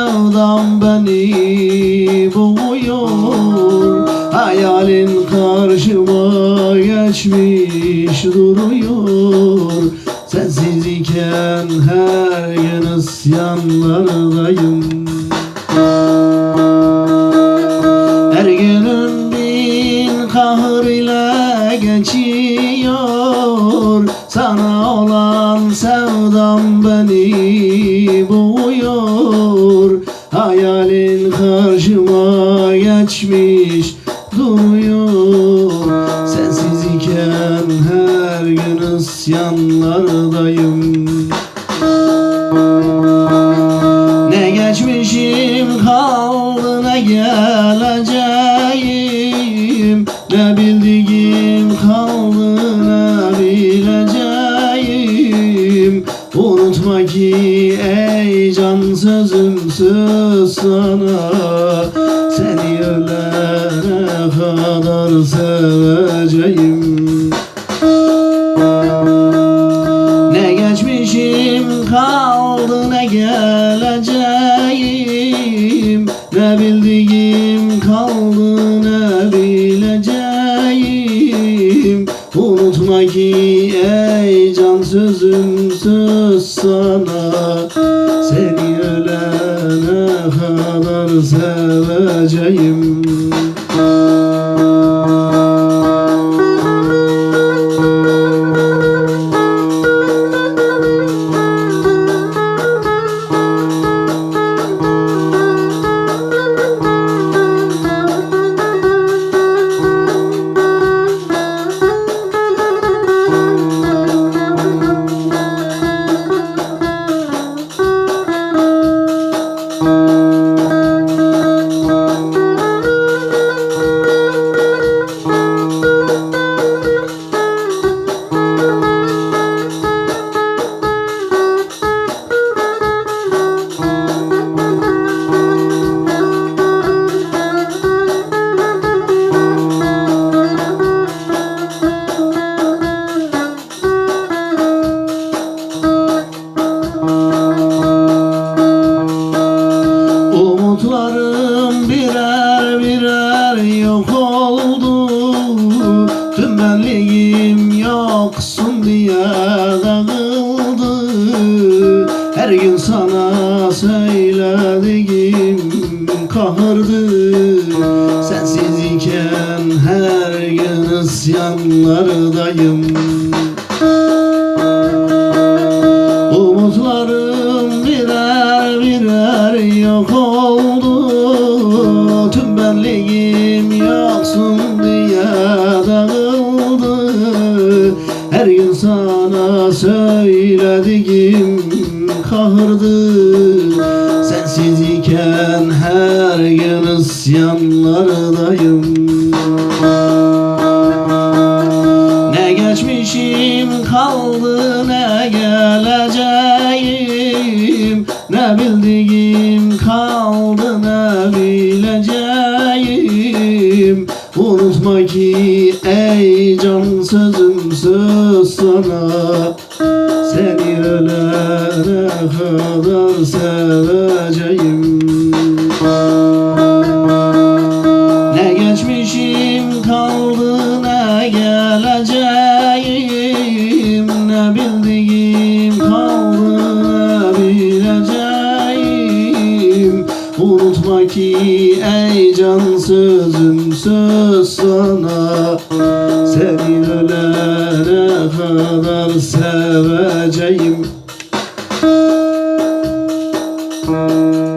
sevdam beni boğuyor. Hayalin karşıma geçmiş duruyor. Sensiz iken her gün isyanlardayım. Her günün bin kahır ile geçiyor. Sana olan sevdam beni boğuyor. Hayalin karşıma geçmiş duruyor. Sensiz iken her gün isyanlardayım. Ne geçmişim kaldı ne geleceğim. Ne bildiğim kaldı ne bileceğim. Unutma ki ey can sözüm söz sana. Seni ölene kadar seveceğim. Ne geçmişim kaldı ne geleceğim. Ne bildiğim kaldı ne bileceğim. Unutma ki ey can sözüm söz sana. Seni ölene kadar seveceğim. Umutlarım birer birer yok oldu. Tüm benliğim yoksun diye dağıldı. Her gün sana söylediğim kahırdı. Sensiz iken her gün isyanlardayım. Umutlarım birer birer yok oldu. Tüm benliğim yoksun diye dağıldı. Her gün sana söylediğim kahırdı. Sensiz iken her gün isyanlardayım. Ne geçmişim kaldı ne geleceğim. Ne bildiğim kaldı ne bileceğim. Unutma ki ey can sözüm söz sana. Seni ölene kadar seveceğim. Ne geçmişim kaldı ne geleceğim. Ne bildiğim kaldı ne bileceğim. Unutma ki ey can sözüm söz sana. Seni ölene kadar seveceğim.